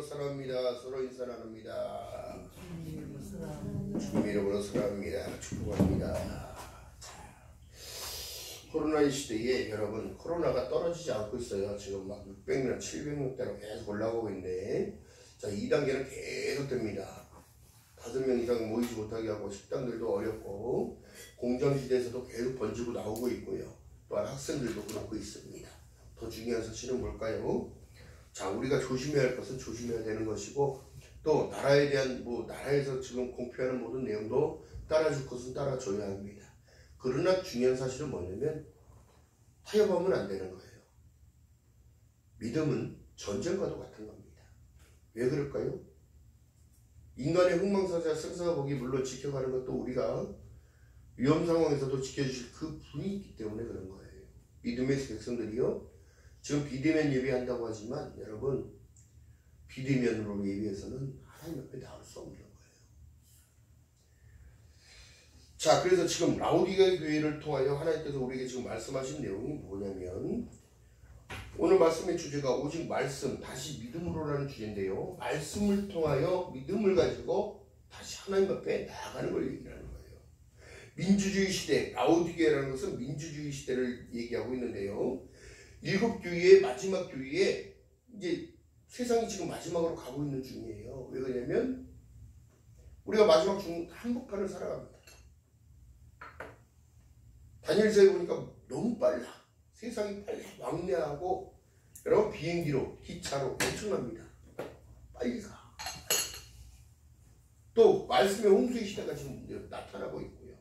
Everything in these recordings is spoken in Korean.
사랑합니다. 서로 인사 나눕니다. 주님 이름으로 사랑합니다. 축복합니다. 코로나 시대에 여러분 코로나가 떨어지지 않고 있어요. 지금 막 600명, 700명대로 계속 올라가고 있는데 자 2단계는 계속 됩니다. 5명 이상 모이지 못하게 하고 식당들도 어렵고 공장지대에서도 계속 번지고 나오고 있고요. 또한 학생들도 그렇고 있습니다. 더 중요한 사실은 뭘까요? 자, 우리가 조심해야 할 것은 조심해야 되는 것이고 또 나라에 대한 나라에서 지금 공표하는 모든 내용도 따라줄 것은 따라줘야 합니다. 그러나 중요한 사실은 뭐냐면 타협하면 안 되는 거예요. 믿음은 전쟁과도 같은 겁니다. 왜 그럴까요? 인간의 흥망성쇠 생사복이 물론 지켜가는 것도 우리가 위험 상황에서도 지켜주실 그 분이 있기 때문에 그런 거예요. 믿음의 백성들이요. 지금 비대면 예배한다고 하지만 여러분 비대면으로 예배해서는 하나님 앞에 나올 수 없는 거예요. 자, 그래서 지금 라오디게 교회를 통하여 하나님께서 우리에게 지금 말씀하신 내용이 뭐냐면 오늘 말씀의 주제가 오직 말씀 다시 믿음으로라는 주제인데요. 말씀을 통하여 믿음을 가지고 다시 하나님 앞에 나아가는 걸 얘기하는 거예요. 민주주의 시대, 라오디게라는 것은 민주주의 시대를 얘기하고 있는데요. 7교회의 마지막 교회에 이제 세상이 지금 마지막으로 가고 있는 중이에요. 왜 그러냐면 우리가 마지막 한복판을 살아갑니다. 다니엘서에 보니까 너무 빨라. 세상이 빨리 왕래하고 여러분 비행기로 기차로 엄청납니다. 빨리 가. 또 말씀의 홍수의 시대가 지금 나타나고 있고요.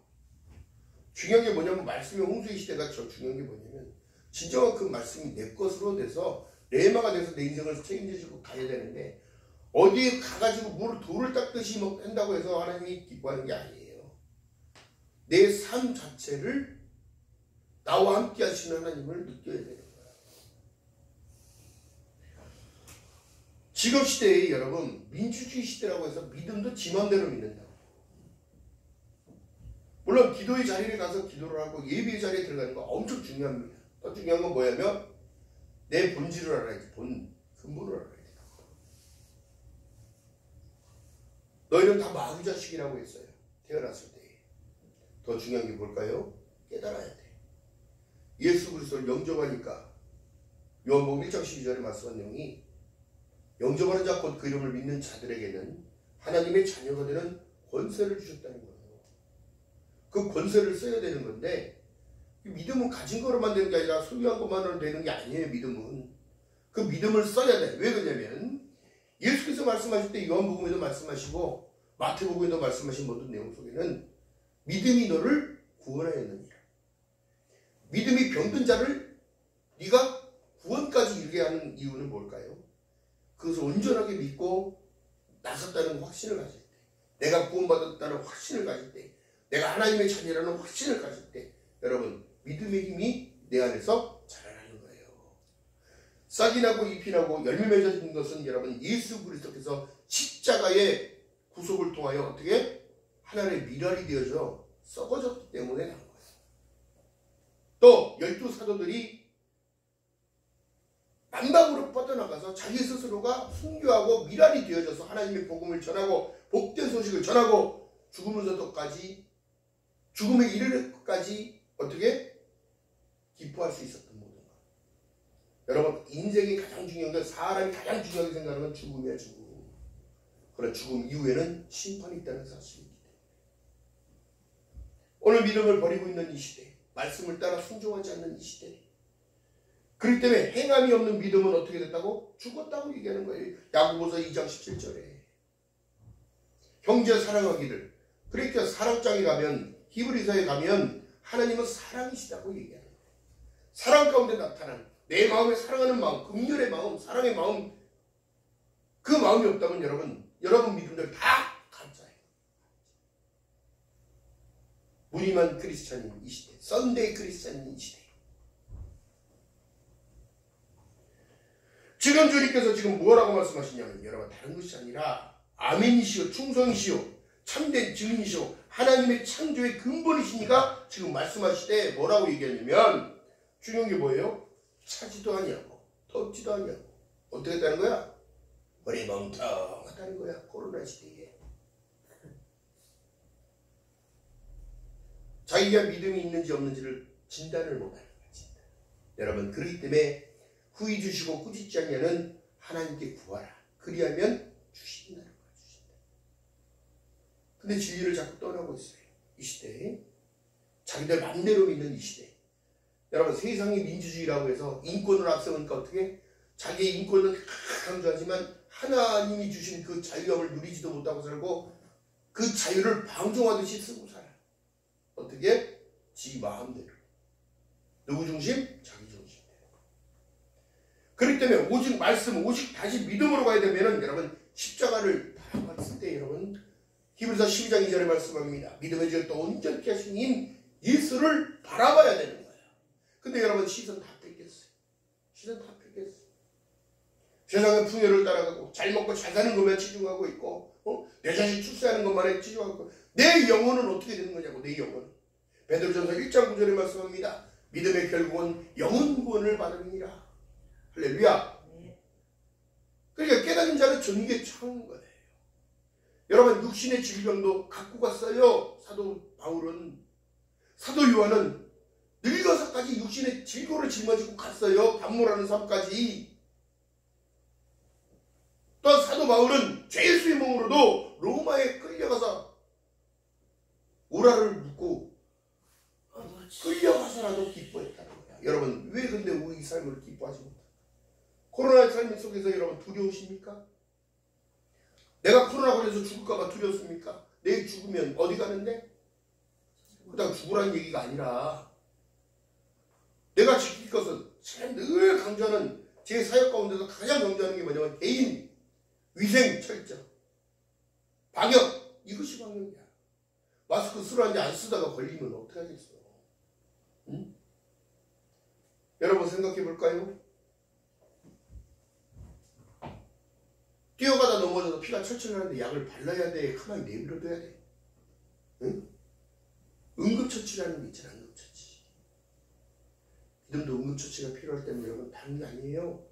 중요한 게 뭐냐면 말씀의 홍수의 시대가 중요한 게 뭐냐면 진정한 그 말씀이 내 것으로 돼서 레마가 돼서 내 인생을 책임지고 가야 되는데 어디에 가가지고 돌을 닦듯이 한다고 해서 하나님이 기뻐하는 게 아니에요. 내 삶 자체를 나와 함께 하시는 하나님을 느껴야 되는 거예요. 지금 시대에 여러분 민주주의 시대라고 해서 믿음도 지 맘대로 믿는다고. 물론 기도의 자리에 가서 기도를 하고 예배의 자리에 들어가는 거 엄청 중요합니다. 더 중요한 건 뭐냐면 내 본질을 알아야지. 근본을 알아야 돼. 너희는 다 마귀 자식이라고 했어요. 태어났을 때. 더 중요한 게 뭘까요? 깨달아야 돼. 예수 그리스도를 영접하니까 요한복음 1장 12절에 말씀한 내용이 영접하는 자 곧 그 이름을 믿는 자들에게는 하나님의 자녀가 되는 권세를 주셨다는 거예요. 그 권세를 써야 되는 건데 믿음은 가진 거로만 되는 게 아니라 소유한 것만으로 되는 게 아니에요. 믿음은 그 믿음을 써야 돼. 왜 그러냐면 예수께서 말씀하실 때 요한복음에도 말씀하시고 마태복음에도 말씀하신 모든 내용 속에는 믿음이 너를 구원하였느니라. 믿음이 병든 자를 네가 구원까지 이르게 하는 이유는 뭘까요? 그것을 온전하게 믿고 나섰다는 확신을 가질 때, 내가 구원받았다는 확신을 가질 때, 내가 하나님의 자녀라는 확신을 가질 때 여러분 믿음의 힘이 내 안에서 자라나는 거예요. 싹이 나고 잎이 나고 열매 맺어지는 것은 여러분 예수 그리스도께서 십자가의 구속을 통하여 어떻게 하나님의 미랄이 되어져 썩어졌기 때문에 나온 거예요. 또 12사도들이 만방으로 뻗어나가서 자기 스스로가 순교하고 미랄이 되어져서 하나님의 복음을 전하고 복된 소식을 전하고 죽으면서도까지 죽음에 이르는 것까지 어떻게 기뻐할 수 있었던 모든 것. 여러분 인생이 가장 중요한 건 사람이 가장 중요하게 생각하는 건 죽음이야. 죽음. 그러나 죽음 이후에는 심판이 있다는 사실이기 때문에 오늘 믿음을 버리고 있는 이 시대, 말씀을 따라 순종하지 않는 이 시대, 그렇기 때문에 행함이 없는 믿음은 어떻게 됐다고? 죽었다고 얘기하는 거예요. 야고보서 2장 17절에 형제 사랑하기를. 그러니까 사랑장에 가면 히브리서에 가면 하나님은 사랑이시다고 얘기하는 거예요. 사랑 가운데 나타난 내 마음에 사랑하는 마음, 긍휼의 마음, 사랑의 마음, 그 마음이 없다면 여러분 믿음들 다 가짜예요. 무늬만 크리스찬인 이 시대, 썬데이 크리스찬인 이 시대. 지금 주님께서 지금 뭐라고 말씀하시냐면 여러분 다른 것이 아니라 아멘이시오, 충성이시오, 참된 증인이시오, 하나님의 창조의 근본이시니까 지금 말씀하실 때 뭐라고 얘기하냐면 중요한 게 뭐예요? 차지도 아니하고 덥지도 아니하고 어떻게 했다는 거야? 머리 멍텅하다는 거야. 코로나 시대에. 자기가 믿음이 있는지 없는지를 진단을 못하는 거야. 진단. 여러분, 그렇기 때문에 후히 주시고 꾸짖지 않냐는 하나님께 구하라. 그리하면 주신다는 거야. 주신다. 근데 진리를 자꾸 떠나고 있어요. 이 시대에. 자기들 맘대로 믿는 이 시대. 여러분, 세상이 민주주의라고 해서 인권을 앞세우니까 어떻게? 자기의 인권은 강조하지만 하나님이 주신 그 자유함을 누리지도 못하고 살고 그 자유를 방종하듯이 쓰고 살아요. 어떻게? 지 마음대로. 누구 중심? 자기 중심대로. 그렇기 때문에 오직 말씀, 오직 다시 믿음으로 가야 되면은 여러분 십자가를 바라봤을 때 여러분 히브리서 12장 2절에 말씀합니다. 믿음의 죄를 또 온전케 하신 인 예수를 바라봐야 되는 거예요. 근데 여러분 시선 다 뺏겼어요. 시선 다 뺏겼어요. 세상의 풍요를 따라가고 잘 먹고 잘 사는 것만 치중하고 있고 내 자식 출세하는 것만에 치중하고 있고 내 영혼은 어떻게 되는 거냐고. 내 영혼은 베드로전서 1장 9절에 말씀합니다. 믿음의 결국은 영혼 구원을 받음이니라. 할렐루야. 그러니까 깨닫는 자는 존귀에 처한 거예요. 여러분 육신의 질병도 갖고 갔어요. 사도 바울은. 사도 요한은 늙어서까지 육신의 질고를 짊어지고 갔어요. 반모라는 삶까지. 또 사도 바울은 죄수의 몸으로도 로마에 끌려가서 오라를 묻고 끌려가서라도 기뻐했다는 거야. 여러분 왜 근데 우리 삶을 기뻐하지 못할까? 코로나 삶 속에서 여러분 두려우십니까? 내가 코로나 걸려서 죽을까봐 두렵습니까? 내일 죽으면 어디 가는데? 그다음 죽으라는 얘기가 아니라 내가 지킬 것은 늘 강조하는 제 사역 가운데서 가장 강조하는 게 뭐냐면 개인 위생 철저 방역. 이것이 방역이야. 마스크 쓰라는데 안 쓰다가 걸리면 어떡하겠어. 응? 여러분 생각해 볼까요? 뛰어가다 넘어져서 피가 철철 나는데 약을 발라야 돼? 가만히 내버려둬야 돼? 응? 응급처치라는 게 있잖아. 응급처치. 믿음도 응급처치가 필요할 때는 여러분 다른 게 아니에요.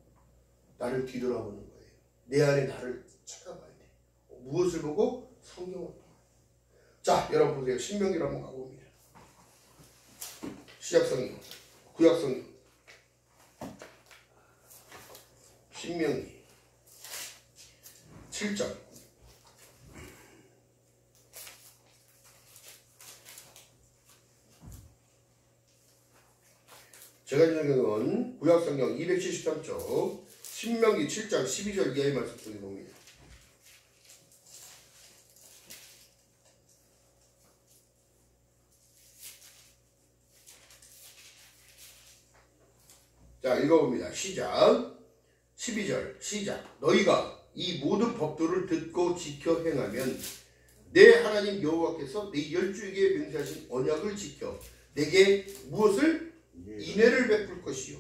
나를 뒤돌아보는 거예요. 내 안에 나를 찾아봐야 돼. 무엇을 보고? 성경을 보고. 자, 여러분 보세요. 신명기로 한번 가봅니다. 시약성경, 구약성경, 신명기 7장. 제가 읽는 경우는 구약성경 273쪽 신명기 7장 12절 이하의 말씀 속에 봅니다. 자, 읽어봅니다. 시작. 12절 시작. 너희가 이 모든 법도를 듣고 지켜 행하면 내 하나님 여호와께서 네 열주에게 맹세하신 언약을 지켜 내게 무엇을? 인애를 베풀 것이요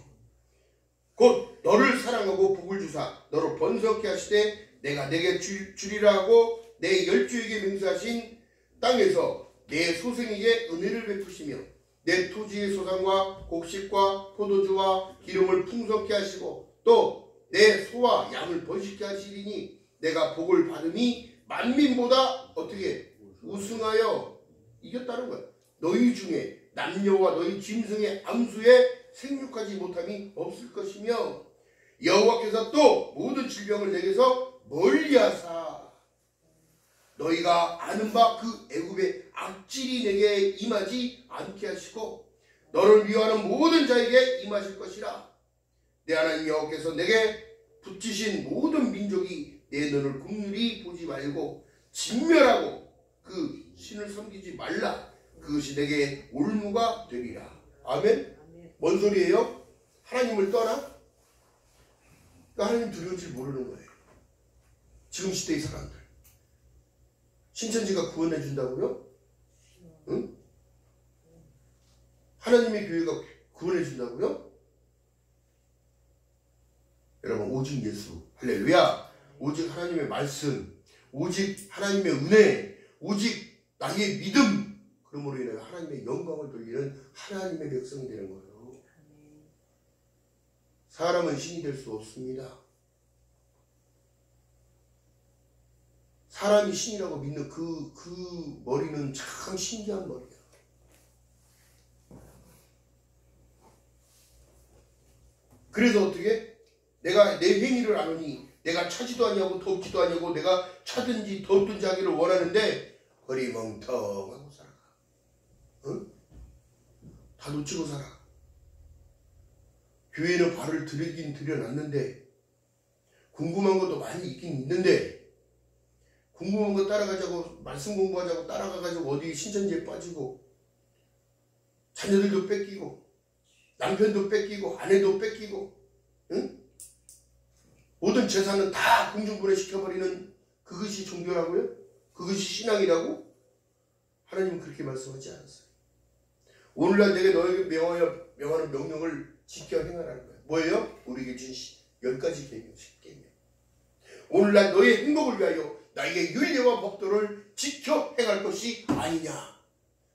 곧 너를 사랑하고 복을 주사 너로 번성케 하시되 내가 내게 주리라 하고 내 열주에게 맹세하신 땅에서 내 소생에게 은혜를 베푸시며 내 토지의 소산과 곡식과 포도주와 기름을 풍성케 하시고 또 내 소와 양을 번식케 하시리니 내가 복을 받음이 만민보다 어떻게 우승하여 이겼다는 거야. 너희 중에 남녀와 너희 짐승의 암수에 생육하지 못함이 없을 것이며 여호와께서 또 모든 질병을 내게서 멀리하사 너희가 아는 바 그 애굽의 악질이 내게 임하지 않게 하시고 너를 미워하는 모든 자에게 임하실 것이라. 내 하나님 여호와께서 내게 붙이신 모든 민족이 내 눈을 긍휼히 보지 말고 진멸하고 그 신을 섬기지 말라. 그것이 내게 올무가 되리라. 아멘. 뭔 소리예요? 하나님을 떠나? 그러니까 하나님 두려울 줄 모르는 거예요. 지금 시대의 사람들. 신천지가 구원해 준다고요? 응? 하나님의 교회가 구원해 준다고요? 여러분 오직 예수. 할렐루야. 오직 하나님의 말씀, 오직 하나님의 은혜, 오직 나의 믿음, 그러므로 인하여 하나님의 영광을 돌리는 하나님의 백성이 되는 거예요. 사람은 신이 될 수 없습니다. 사람이 신이라고 믿는 그 머리는 참 신기한 머리야. 그래서 어떻게? 내가 내 행위를 아느니 내가 차지도 아니하고 덥지도 아니하고 내가 차든지 덥든지 하기를 원하는데 거리멍텅하고 살아가. 응? 다 놓치고 살아. 교회는 발을 들이긴 들여놨는데 궁금한 것도 많이 있긴 있는데 궁금한 거 따라가자고 말씀 공부하자고 따라가가지고 어디 신천지에 빠지고 자녀들도 뺏기고 남편도 뺏기고 아내도 뺏기고 응? 모든 재산은 다 공중분해 시켜버리는 그것이 종교라고요? 그것이 신앙이라고? 하나님은 그렇게 말씀하지 않았어요. 오늘날 내게 너에게 명하는 명령을 지켜 행하라는 거예요. 뭐예요? 우리에게 주신 10가지 계명, 10계명. 오늘날 너의 행복을 위하여 나에게 율례와 법도를 지켜 행할 것이 아니냐.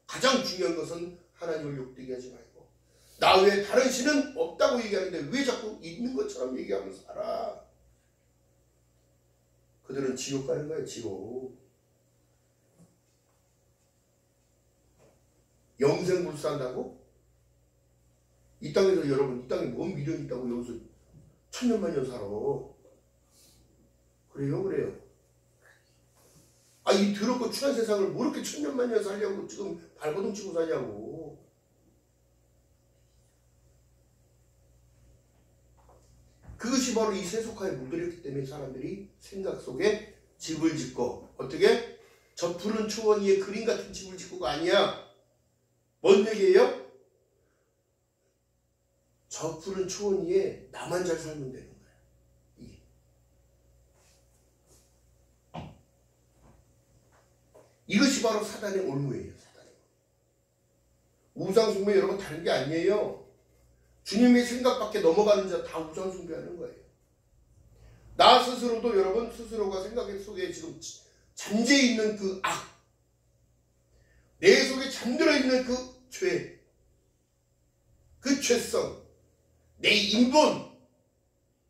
가장 중요한 것은 하나님을 욕되게 하지 말고 나 외에 다른 신은 없다고 얘기하는데 왜 자꾸 있는 것처럼 얘기하면서 살아. 그들은 지옥 가는 거예요. 지옥. 영생불사한다고? 이 땅에서 여러분 이 땅에 뭔 미련이 있다고 여기서 천년만년 살아. 그래요? 그래요. 아, 이 더럽고 추한 세상을 뭐 이렇게 천년만년 살려고 지금 발버둥 치고 사냐고. 그것이 바로 이 세속화에 물들였기 때문에 사람들이 생각 속에 집을 짓고 어떻게? 저 푸른 초원 위에 그림 같은 집을 짓고가 아니야. 뭔 얘기예요? 저 푸른 초원 위에 나만 잘 살면 되는 거야. 이게. 이것이 바로 사단의 올무예요. 사단의 올무. 우상숭배 여러분 다른 게 아니에요. 주님의 생각밖에 넘어가는 자 다 우상숭배하는 거예요. 나 스스로도 여러분 스스로가 생각 속에 지금 잠재 있는 그 악, 내 속에 잠들어 있는 그 죄, 그 죄성, 내 인본,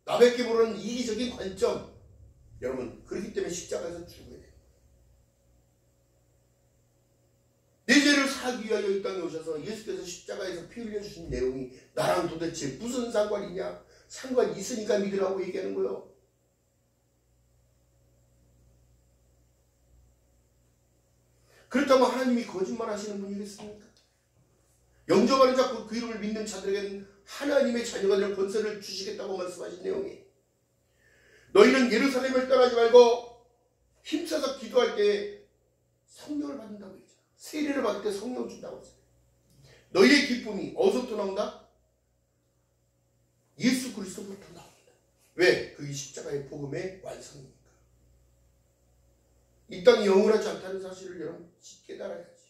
나밖에 모르는 이기적인 관점, 여러분 그렇기 때문에 십자가에서 죽어야 돼요. 내 죄를 사기 위하여 이 땅에 오셔서 예수께서 십자가에서 피 흘려주신 내용이 나랑 도대체 무슨 상관이냐? 상관 있으니까 믿으라고 얘기하는 거예요. 그렇다면 하나님이 거짓말 하시는 분이겠습니까? 영접하는 자, 그 이름을 믿는 자들에게는 하나님의 자녀가 되는 권세를 주시겠다고 말씀하신 내용이, 너희는 예루살렘을 떠나지 말고 힘써서 기도할 때 성령을 받는다고 했죠. 세례를 받을 때 성령 준다고 했어요. 너희의 기쁨이 어디서부터 나온다? 예수 그리스도부터 나옵니다. 왜? 그게 십자가의 복음의 완성이니까. 이 땅이 영원하지 않다는 사실을 여러분 깨달아야지.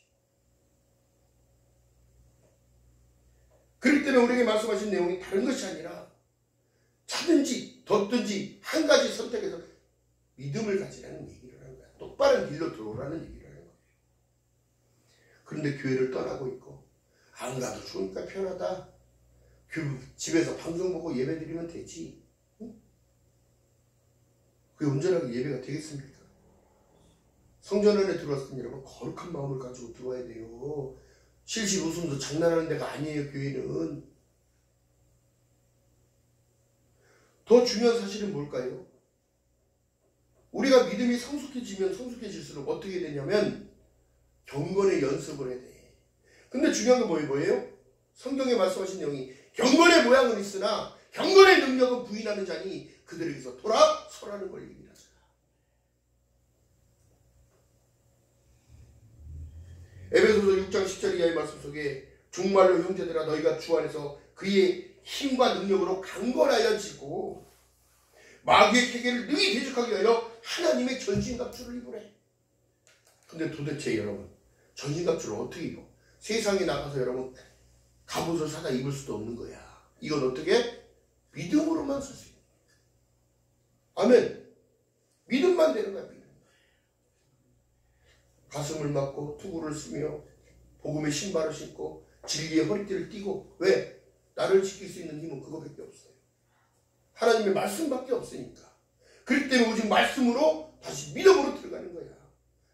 그렇기 때문에 우리에게 말씀하신 내용이 다른 것이 아니라 차든지 덥든지 한 가지 선택해서 믿음을 가지라는 얘기를 하는 거야. 똑바른 길로 들어오라는 얘기를 하는 거예요. 그런데 교회를 떠나고 있고 안 가도 좋으니까 편하다. 집에서 방송 보고 예배 드리면 되지. 응? 그게 온전하게 예배가 되겠습니까? 성전 안에 들어왔을 때 여러분 거룩한 마음을 가지고 들어와야 돼요. 실실 웃음도 장난하는 데가 아니에요. 교회는. 더 중요한 사실은 뭘까요? 우리가 믿음이 성숙해지면 성숙해질수록 어떻게 되냐면 경건의 연습을 해야 돼. 근데 중요한 건 뭐예요? 성경에 말씀하신 내용이 경건의 모양은 있으나 경건의 능력은 부인하는 자니 그들에게서 돌아서라는 걸 얘기합니다. 에베소서 6장 10절 이하의 말씀 속에 정말로 형제들아 너희가 주 안에서 그의 힘과 능력으로 강건하여지고 마귀의 계계를 능히 대적하기 위하여 하나님의 전신갑주를 입으래. 근데 도대체 여러분 전신갑주를 어떻게 입어? 세상에 나가서 여러분 갑옷을 사다 입을 수도 없는 거야. 이건 어떻게? 믿음으로만 살 수 있는 거야. 아멘. 믿음만 되는 거야. 믿음. 가슴을 막고 투구를 쓰며 복음의 신발을 신고 진리의 허리띠를 띠고. 왜? 나를 지킬 수 있는 힘은 그거밖에 없어요. 하나님의 말씀밖에 없으니까. 그렇기 때문에 오직 말씀으로 다시 믿음으로 들어가는 거야.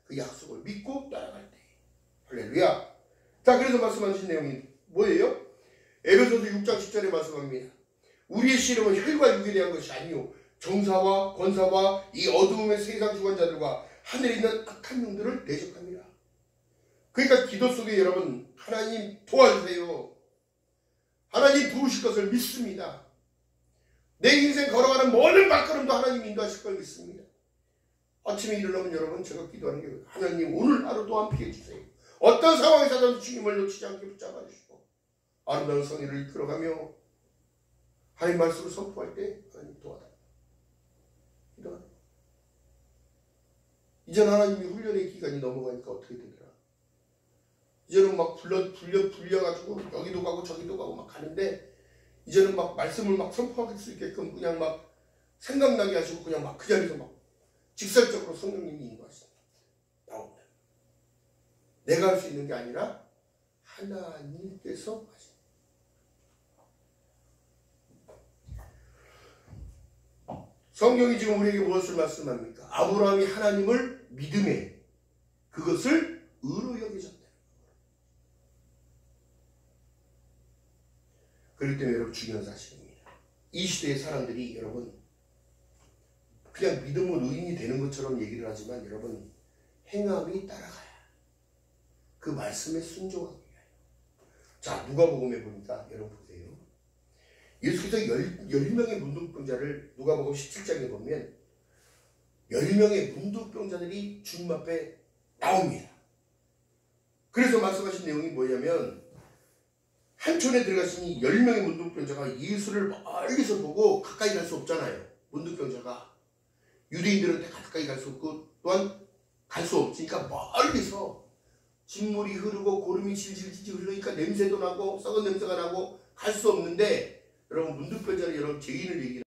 그 약속을 믿고 따라갈 때. 할렐루야. 자, 그래서 말씀하신 내용이 뭐예요? 에베소서 6장 10절에 말씀합니다. 우리의 씨름은 혈과 육에 대한 것이 아니요 정사와 권사와 이 어두움의 세상 주관자들과 하늘에 있는 악한 영들을 대적합니다. 그러니까 기도 속에 여러분 하나님 도와주세요. 하나님 도우실 것을 믿습니다. 내 인생 걸어가는 모든 발걸음도 하나님 인도하실 걸 믿습니다. 아침에 일어나면 여러분 제가 기도하는 게 하나님 오늘 하루 또한 피해 주세요. 어떤 상황에서든 주님을 놓치지 않게 붙잡아 주시고 아름다운 성의를 이끌어가며 하나님 말씀을 선포할 때 하나님 도와달라. 기도하라. 이제는 하나님이 훈련의 기간이 넘어가니까 어떻게 되더라. 이제는 막 불려가지고 여기도 가고 저기도 가고 막 가는데 이제는 막 말씀을 막 선포할 수 있게끔 그냥 막 생각나게 하시고 그냥 막 그 자리에서 막 직설적으로 성령님이 인도하십니다. 나옵니다. 내가 할 수 있는 게 아니라 하나님께서 하십니다. 성경이 지금 우리에게 무엇을 말씀합니까? 아브라함이 하나님을 믿음에 그것을 의로 여기셨다. 그렇기 때문에 여러분 중요한 사실입니다. 이 시대의 사람들이 여러분 그냥 믿음으로 의인이 되는 것처럼 얘기를 하지만 여러분 행함이 따라가야 그 말씀에 순종하기 위하여. 자, 누가복음에 보니까 여러분 보세요. 예수께서 10명의 문둥병자를 누가복음 17장에 보면 10명의 문둥병자들이 주님 앞에 나옵니다. 그래서 말씀하신 내용이 뭐냐면 한촌에 들어가시니 10명의 문둥병자가 예수를 멀리서 보고 가까이 갈 수 없잖아요. 문둥병자가 유대인들한테 가까이 갈 수 없고 또한 갈 수 없으니까 멀리서 진물이 흐르고 고름이 질질질 흘러니까 냄새도 나고 썩은 냄새가 나고 갈 수 없는데 여러분 문둥병자는 여러분 죄인을 얘기를